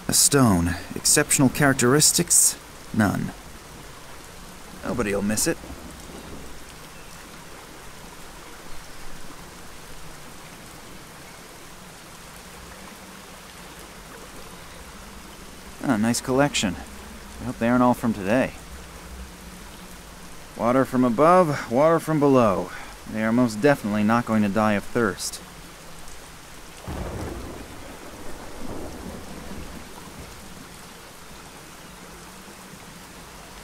A stone. Exceptional characteristics? None. Nobody'll miss it. Oh, nice collection. I hope they aren't all from today. Water from above, water from below. They are most definitely not going to die of thirst.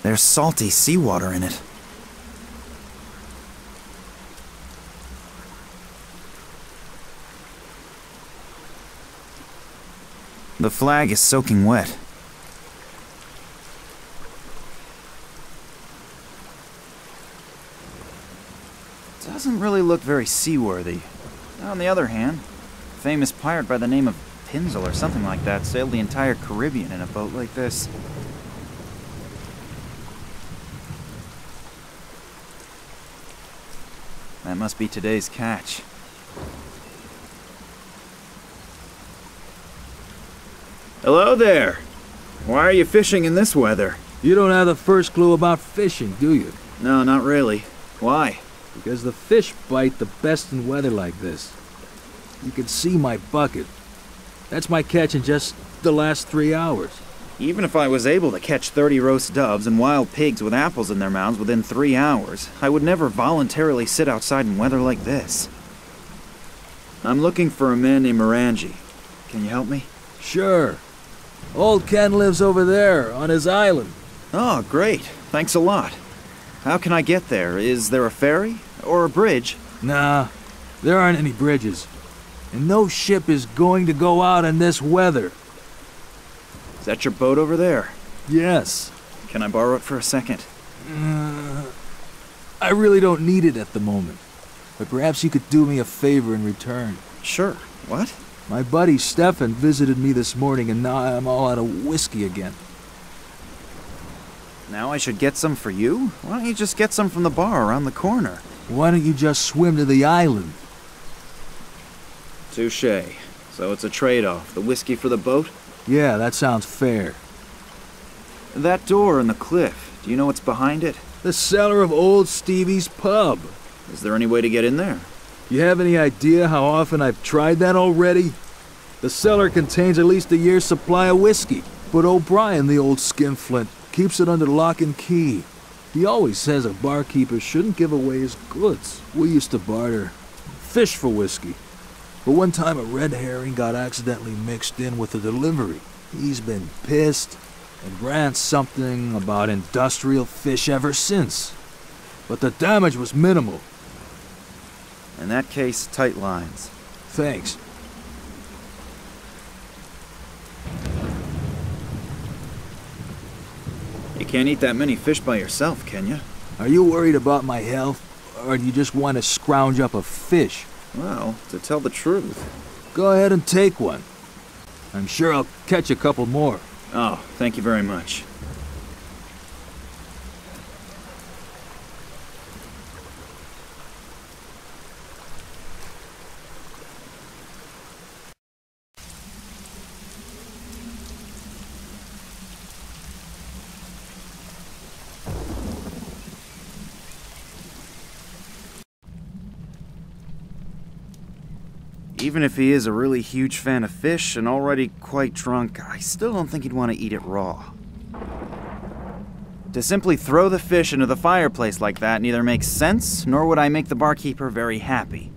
There's salty seawater in it. The flag is soaking wet. Doesn't really look very seaworthy. On the other hand, a famous pirate by the name of Pinzel or something like that sailed the entire Caribbean in a boat like this. That must be today's catch. Hello there! Why are you fishing in this weather? You don't have the first clue about fishing, do you? No, not really. Why? Because the fish bite the best in weather like this. You can see my bucket. That's my catch in just the last 3 hours. Even if I was able to catch 30 roast doves and wild pigs with apples in their mouths within 3 hours, I would never voluntarily sit outside in weather like this. I'm looking for a man named Morangi. Can you help me? Sure. Old Ken lives over there, on his island. Oh, great. Thanks a lot. How can I get there? Is there a ferry? Or a bridge? Nah, there aren't any bridges. And no ship is going to go out in this weather. Is that your boat over there? Yes. Can I borrow it for a second? I really don't need it at the moment. But perhaps you could do me a favor in return. Sure. What? My buddy Stefan visited me this morning and now I'm all out of whiskey again. Now I should get some for you? Why don't you just get some from the bar around the corner? Why don't you just swim to the island? Touché. So it's a trade-off. The whiskey for the boat? Yeah, that sounds fair. That door in the cliff, do you know what's behind it? The cellar of old Stevie's pub. Is there any way to get in there? You have any idea how often I've tried that already? The cellar contains at least a year's supply of whiskey, but O'Brien, the old skinflint, keeps it under lock and key. He always says a barkeeper shouldn't give away his goods. We used to barter fish for whiskey. But one time a red herring got accidentally mixed in with the delivery. He's been pissed and ran something about industrial fish ever since. But the damage was minimal. In that case, tight lines. Thanks. You can't eat that many fish by yourself, can you? Are you worried about my health, or do you just want to scrounge up a fish? Well, to tell the truth. Go ahead and take one. I'm sure I'll catch a couple more. Oh, thank you very much. Even if he is a really huge fan of fish and already quite drunk, I still don't think he'd want to eat it raw. To simply throw the fish into the fireplace like that neither makes sense, nor would I make the barkeeper very happy.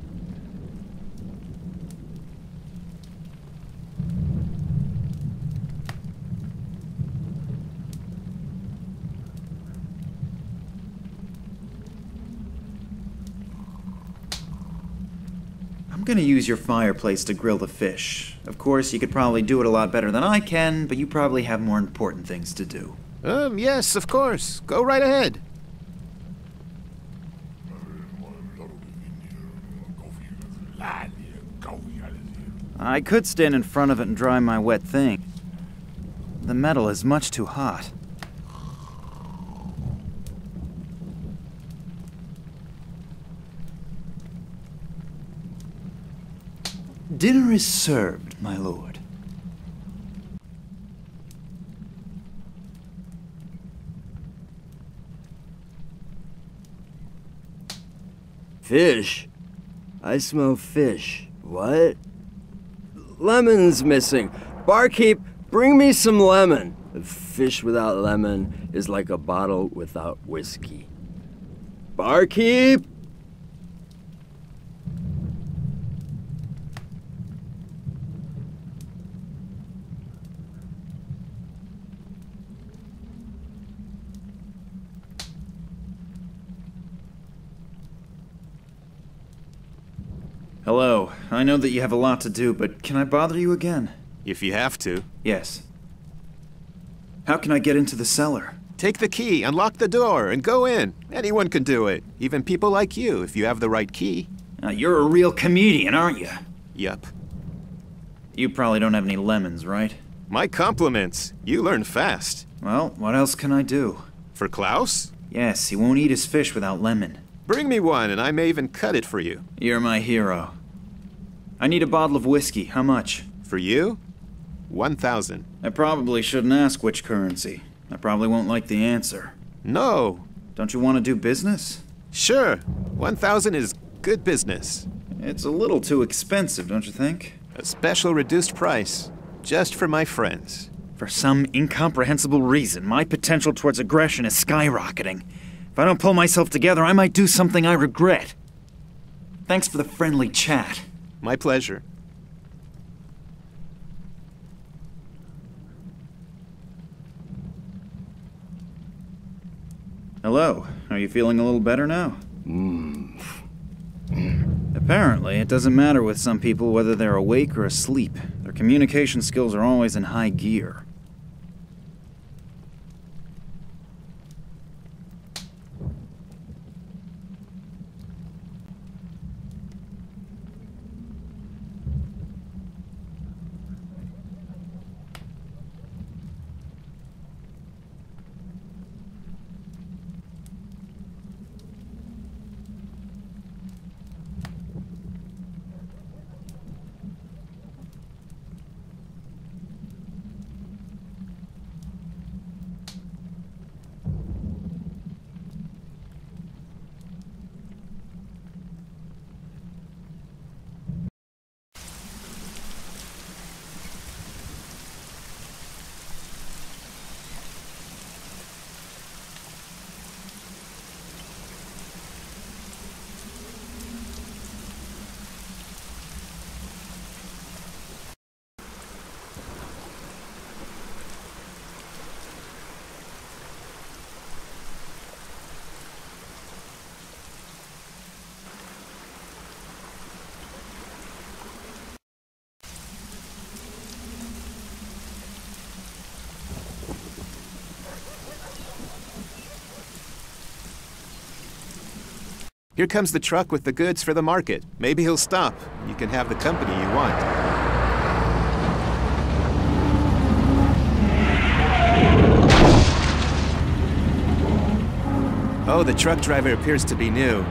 I'm gonna use your fireplace to grill the fish. Of course, you could probably do it a lot better than I can, but you probably have more important things to do. Yes, of course. Go right ahead. I could stand in front of it and dry my wet thing. The metal is much too hot. Dinner is served, my lord. Fish? I smell fish. What? Lemon's missing. Barkeep, bring me some lemon. A fish without lemon is like a bottle without whiskey. Barkeep! Hello. I know that you have a lot to do, but can I bother you again? If you have to. Yes. How can I get into the cellar? Take the key, unlock the door, and go in. Anyone can do it. Even people like you, if you have the right key. You're a real comedian, aren't you? Yup. You probably don't have any lemons, right? My compliments. You learn fast. Well, what else can I do? For Klaus? Yes, he won't eat his fish without lemon. Bring me one, and I may even cut it for you. You're my hero. I need a bottle of whiskey. How much? For you? 1,000. I probably shouldn't ask which currency. I probably won't like the answer. No. Don't you want to do business? Sure. 1,000 is good business. It's a little too expensive, don't you think? A special reduced price. Just for my friends. For some incomprehensible reason, my potential towards aggression is skyrocketing. If I don't pull myself together, I might do something I regret. Thanks for the friendly chat. My pleasure. Hello. Are you feeling a little better now? Apparently, it doesn't matter with some people whether they're awake or asleep. Their communication skills are always in high gear. Here comes the truck with the goods for the market. Maybe he'll stop. You can have the company you want. Oh, the truck driver appears to be new.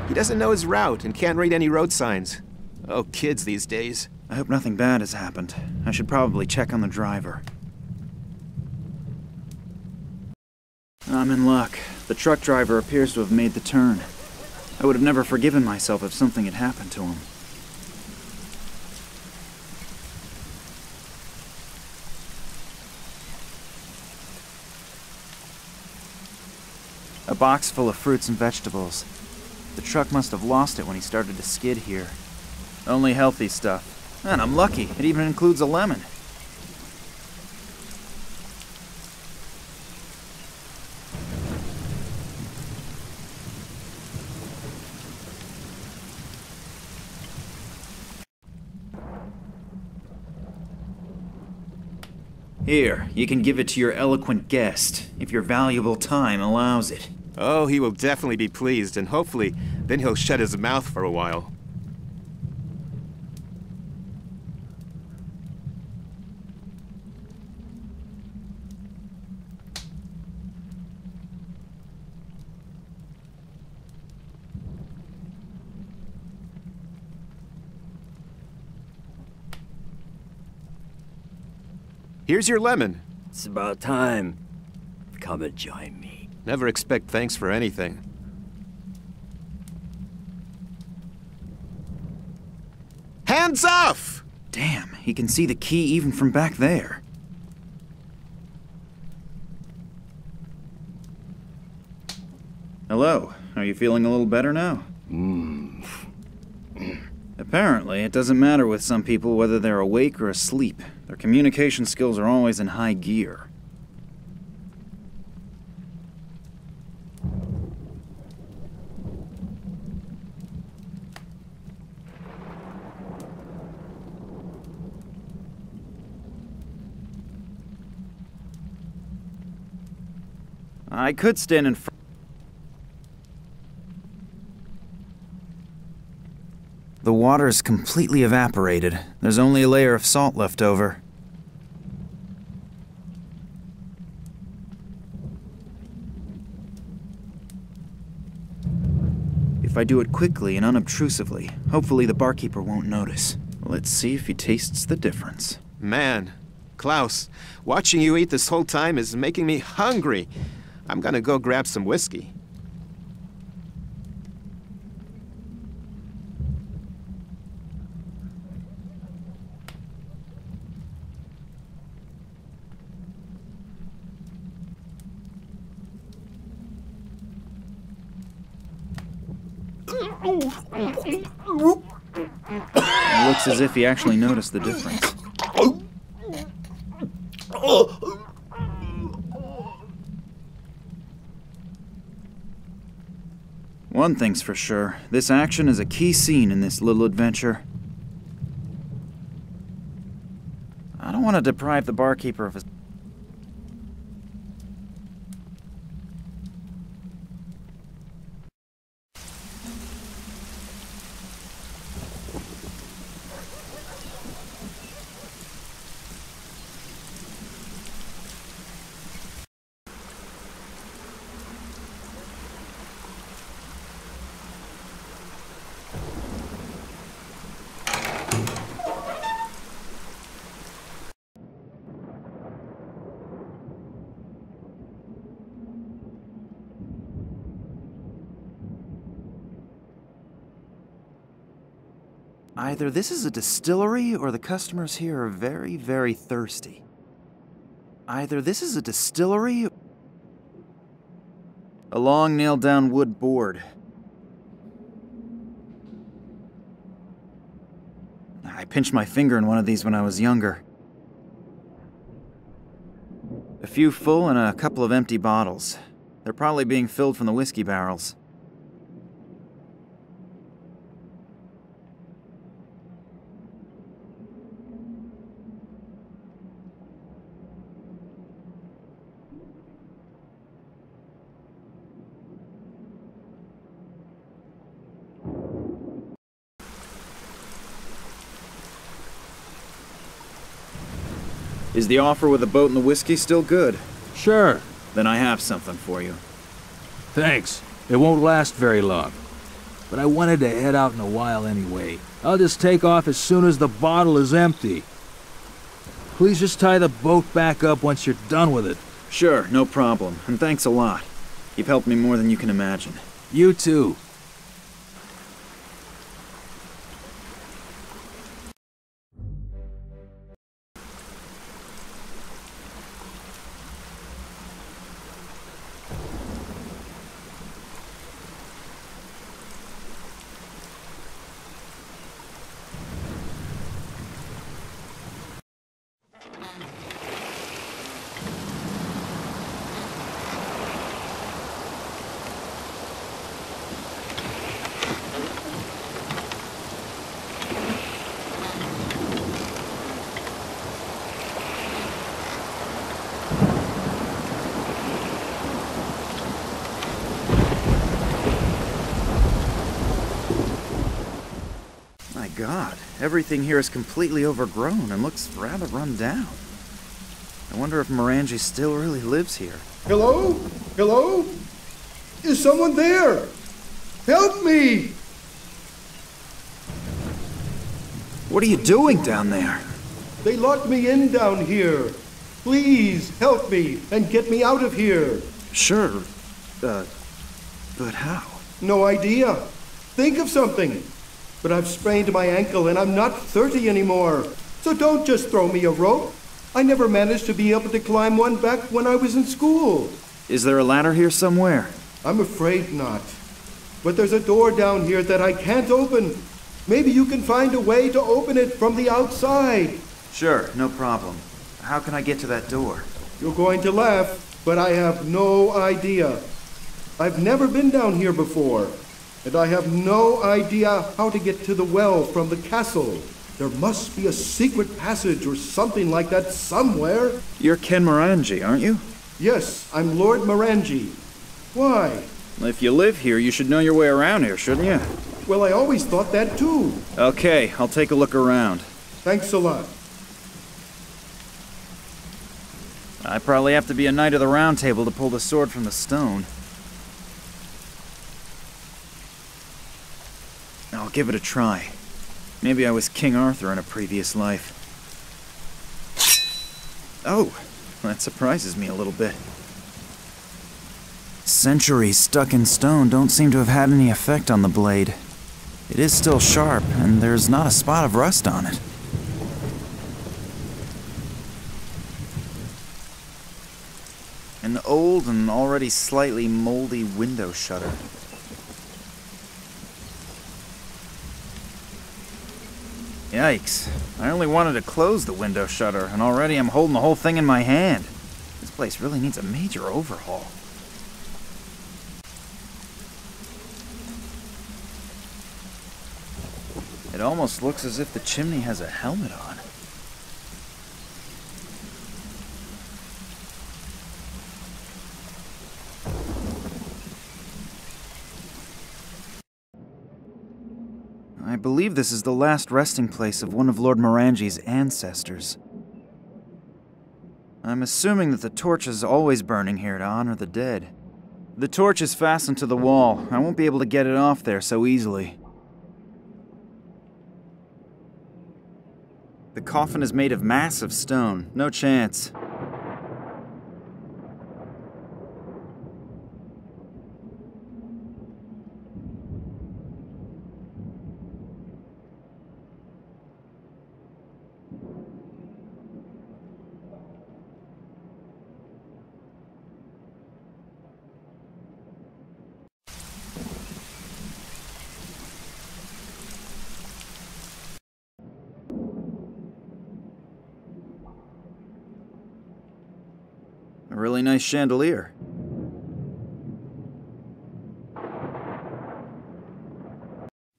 He doesn't know his route and can't read any road signs. Oh, kids these days. I hope nothing bad has happened. I should probably check on the driver. I'm in luck. The truck driver appears to have made the turn. I would have never forgiven myself if something had happened to him. A box full of fruits and vegetables. The truck must have lost it when he started to skid here. Only healthy stuff. And I'm lucky, it even includes a lemon. Here, you can give it to your eloquent guest, if your valuable time allows it. Oh, he will definitely be pleased, and hopefully, then he'll shut his mouth for a while. Here's your lemon. It's about time. Come and join me. Never expect thanks for anything. Hands off! Damn, he can see the key even from back there. Hello, are you feeling a little better now? Apparently, it doesn't matter with some people whether they're awake or asleep. Their communication skills are always in high gear. I could stand in front. The water's completely evaporated. There's only a layer of salt left over. If I do it quickly and unobtrusively, hopefully the barkeeper won't notice. Let's see if he tastes the difference. Man, Klaus, watching you eat this whole time is making me hungry. I'm gonna go grab some whiskey. It looks as if he actually noticed the difference. One thing's for sure, this action is a key scene in this little adventure. I don't want to deprive the barkeeper of his... Either this is a distillery or the customers here are very, very thirsty. Either this is a distillery... A long nailed-down wood board. I pinched my finger in one of these when I was younger. A few full and a couple of empty bottles. They're probably being filled from the whiskey barrels. Is the offer with the boat and the whiskey still good? Sure. Then I have something for you. Thanks. It won't last very long. But I wanted to head out in a while anyway. I'll just take off as soon as the bottle is empty. Please just tie the boat back up once you're done with it. Sure, no problem. And thanks a lot. You've helped me more than you can imagine. You too. God, everything here is completely overgrown and looks rather run down. I wonder if Morangi still really lives here. Hello? Hello? Is someone there? Help me! What are you doing down there? They locked me in down here. Please help me and get me out of here. Sure. But how? No idea. Think of something. But I've sprained my ankle and I'm not 30 anymore. So don't just throw me a rope. I never managed to be able to climb one back when I was in school. Is there a ladder here somewhere? I'm afraid not. But there's a door down here that I can't open. Maybe you can find a way to open it from the outside. Sure, no problem. How can I get to that door? You're going to laugh, but I have no idea. I've never been down here before, and I have no idea how to get to the well from the castle. There must be a secret passage or something like that somewhere. You're Ken Morangi, aren't you? Yes, I'm Lord Morangi. Why? If you live here, you should know your way around here, shouldn't you? Well, I always thought that too. Okay, I'll take a look around. Thanks a lot. I probably have to be a knight of the round table to pull the sword from the stone. I'll give it a try. Maybe I was King Arthur in a previous life. Oh, that surprises me a little bit. Centuries stuck in stone don't seem to have had any effect on the blade. It is still sharp, and there's not a spot of rust on it. An old and already slightly moldy window shutter. Yikes. I only wanted to close the window shutter, and already I'm holding the whole thing in my hand. This place really needs a major overhaul. It almost looks as if the chimney has a helmet on. I believe this is the last resting place of one of Lord Morangi's ancestors. I'm assuming that the torch is always burning here to honor the dead. The torch is fastened to the wall. I won't be able to get it off there so easily. The coffin is made of massive stone. No chance. A really nice chandelier.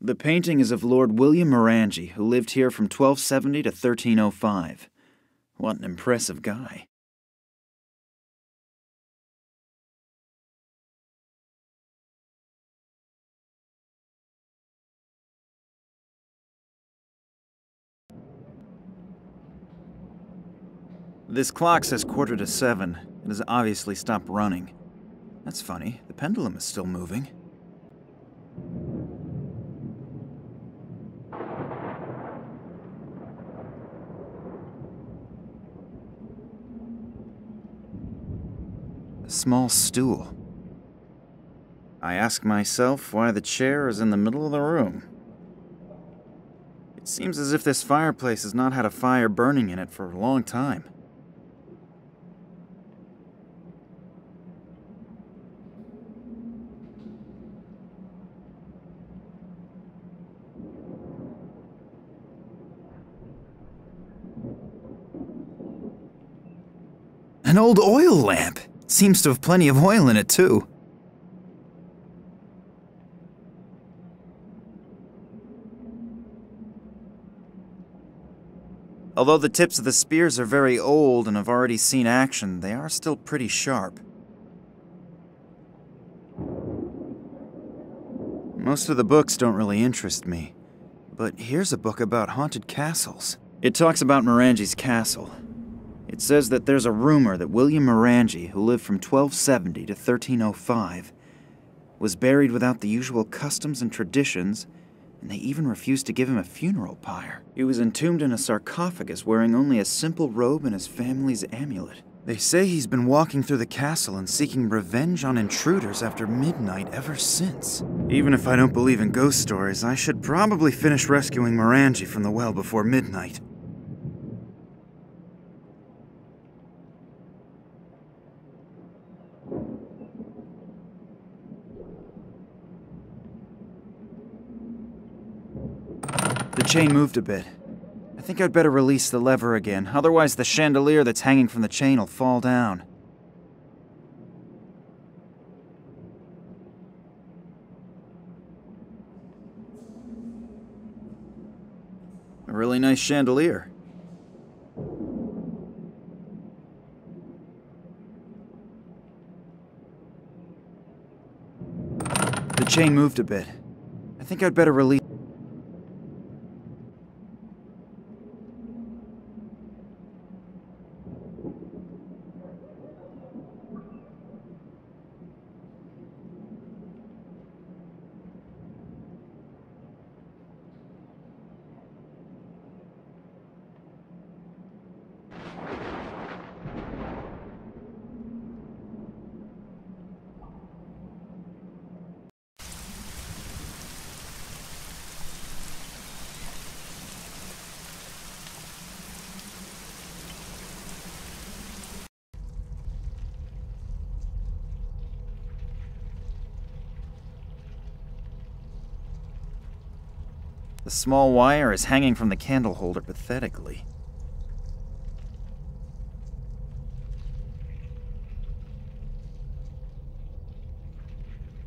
The painting is of Lord William Morangi, who lived here from 1270 to 1305. What an impressive guy. This clock says 7:15. It has obviously stopped running. That's funny. The pendulum is still moving. A small stool. I ask myself why the chair is in the middle of the room. It seems as if this fireplace has not had a fire burning in it for a long time. An old oil lamp. Seems to have plenty of oil in it, too. Although the tips of the spears are very old and have already seen action, they are still pretty sharp. Most of the books don't really interest me, but here's a book about haunted castles. It talks about Morangi's castle. It says that there's a rumor that William Morangi, who lived from 1270 to 1305, was buried without the usual customs and traditions, and they even refused to give him a funeral pyre. He was entombed in a sarcophagus wearing only a simple robe and his family's amulet. They say he's been walking through the castle and seeking revenge on intruders after midnight ever since. Even if I don't believe in ghost stories, I should probably finish rescuing Morangi from the well before midnight. The chain moved a bit. I think I'd better release the lever again, otherwise the chandelier that's hanging from the chain will fall down. A really nice chandelier. The chain moved a bit. I think I'd better release... The small wire is hanging from the candle holder pathetically.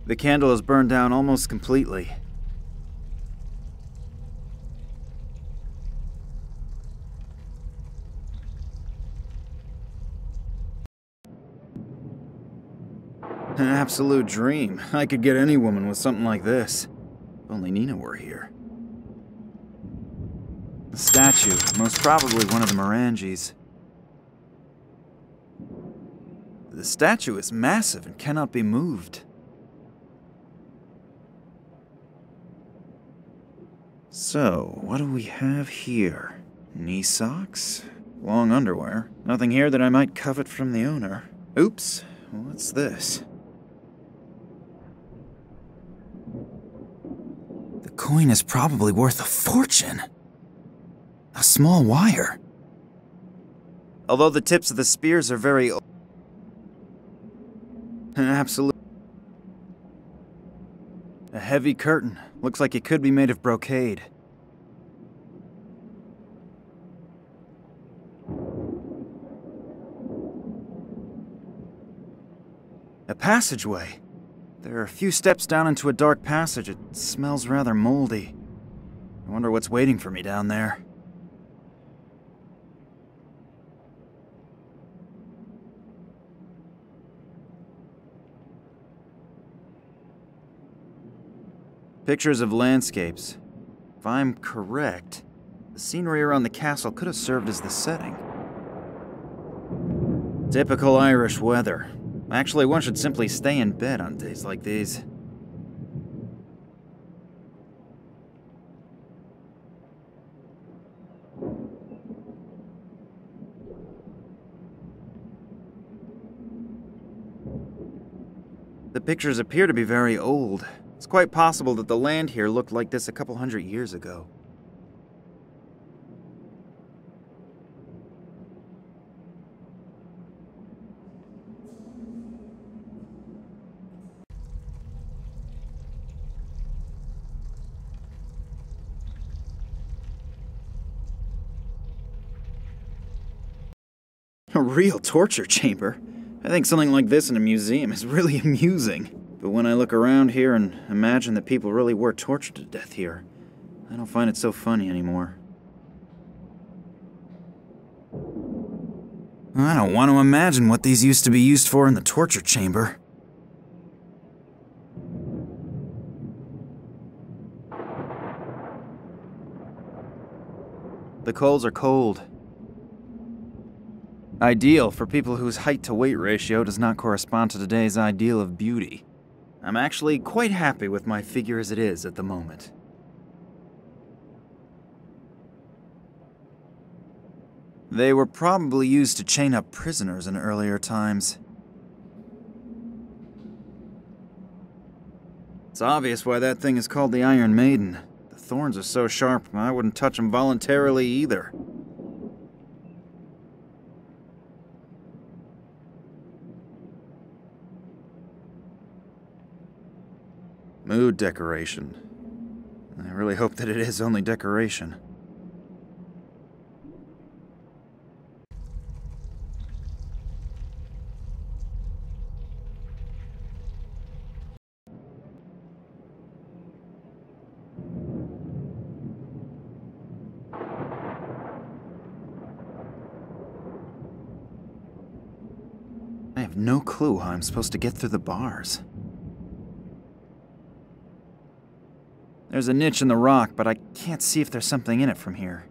The candle is burned down almost completely. An absolute dream. I could get any woman with something like this. If only Nina were here. The statue, most probably one of the Morangis. The statue is massive and cannot be moved. So, what do we have here? Knee socks? Long underwear? Nothing here that I might covet from the owner. Oops, what's this? The coin is probably worth a fortune. A small wire. Although the tips of the spears are very old. Absolute. A heavy curtain. Looks like it could be made of brocade. A passageway. There are a few steps down into a dark passage. It smells rather moldy. I wonder what's waiting for me down there. Pictures of landscapes. If I'm correct, the scenery around the castle could have served as the setting. Typical Irish weather. Actually, one should simply stay in bed on days like these. The pictures appear to be very old. It's quite possible that the land here looked like this a couple hundred years ago. A real torture chamber. I think something like this in a museum is really amusing. But when I look around here and imagine that people really were tortured to death here, I don't find it so funny anymore. I don't want to imagine what these used to be used for in the torture chamber. The coals are cold. Ideal for people whose height-to-weight ratio does not correspond to today's ideal of beauty. I'm actually quite happy with my figure as it is at the moment. They were probably used to chain up prisoners in earlier times. It's obvious why that thing is called the Iron Maiden. The thorns are so sharp, I wouldn't touch them voluntarily either. Mood decoration. I really hope that it is only decoration. I have no clue how I'm supposed to get through the bars. There's a niche in the rock, but I can't see if there's something in it from here.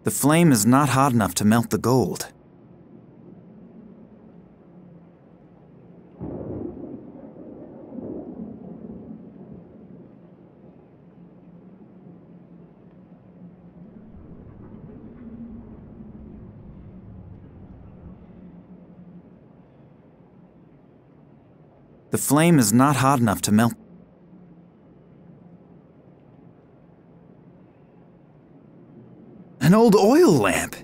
The flame is not hot enough to melt the gold. The flame is not hot enough to melt. An old oil lamp!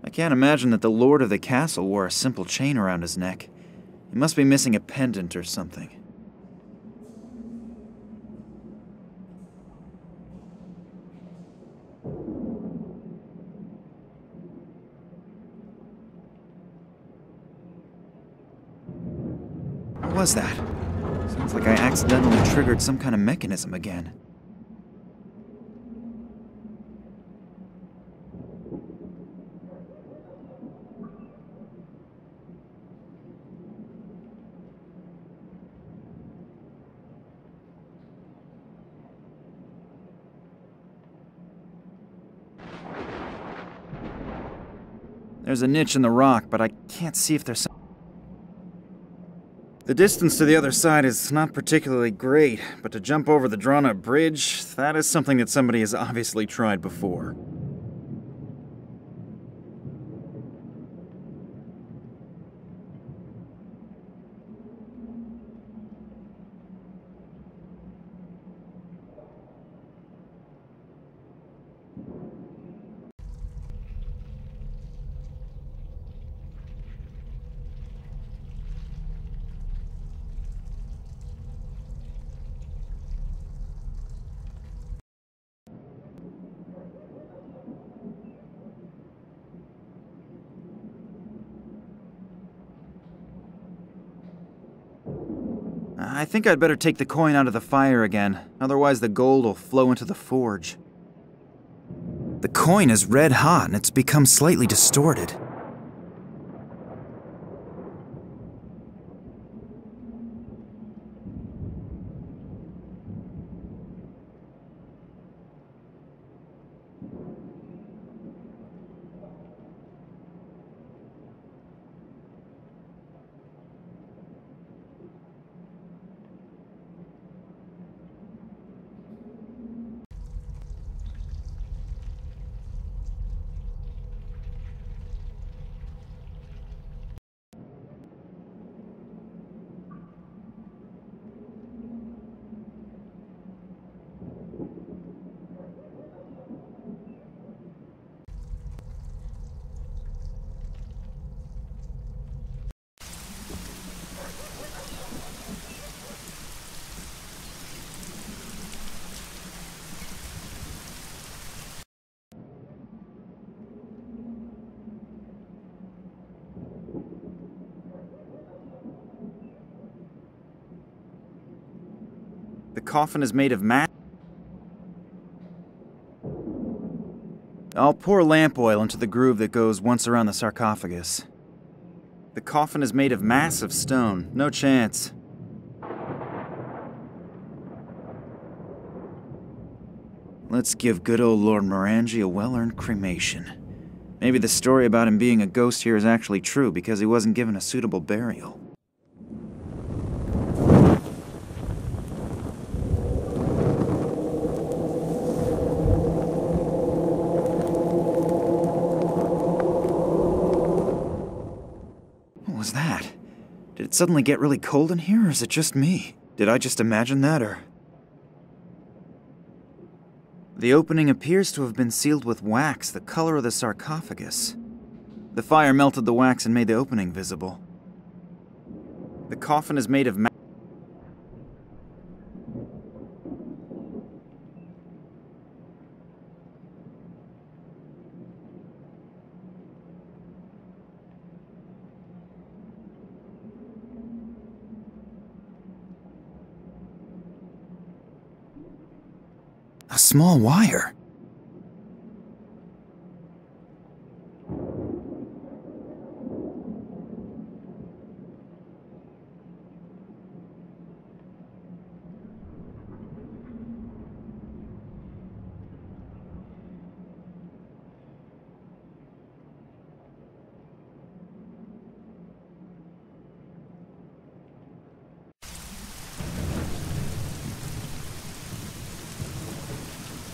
I can't imagine that the lord of the castle wore a simple chain around his neck. He must be missing a pendant or something. What was that? Sounds like I accidentally triggered some kind of mechanism again. There's a niche in the rock, but I can't see if there's some... The distance to the other side is not particularly great, but to jump over the drawn-up bridge, that is something that somebody has obviously tried before. I think I'd better take the coin out of the fire again, otherwise the gold will flow into the forge. The coin is red hot and it's become slightly distorted. coffin is made of I'll pour lamp oil into the groove that goes once around the sarcophagus. The coffin is made of massive stone. No chance. Let's give good old Lord Morangi a well-earned cremation. Maybe the story about him being a ghost here is actually true because he wasn't given a suitable burial. What was that? Did it suddenly get really cold in here, or is it just me? Did I just imagine that, or... The opening appears to have been sealed with wax, the color of the sarcophagus. The fire melted the wax and made the opening visible. The coffin is made of a small wire.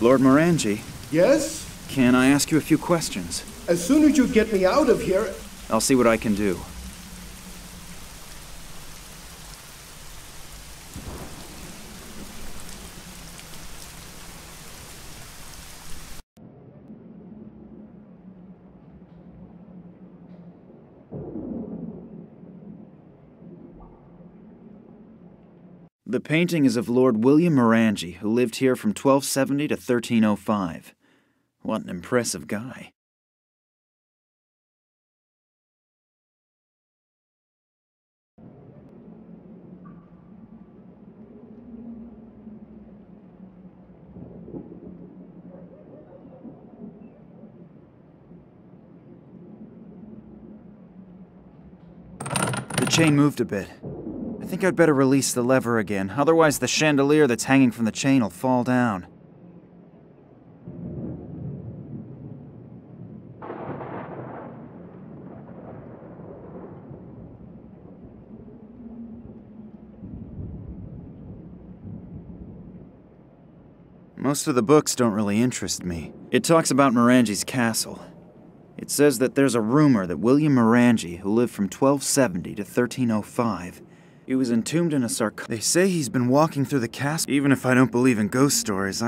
Lord Morangi, Yes? can I ask you a few questions? As soon as you get me out of here... I'll see what I can do. The painting is of Lord William Morangi, who lived here from 1270 to 1305. What an impressive guy. The chain moved a bit. I think I'd better release the lever again, otherwise the chandelier that's hanging from the chain will fall down. Most of the books don't really interest me. It talks about Morangi's castle. It says that there's a rumor that William Morangi, who lived from 1270 to 1305, he was entombed in a sarcophagus. They say he's been walking through the castle. Even if I don't believe in ghost stories,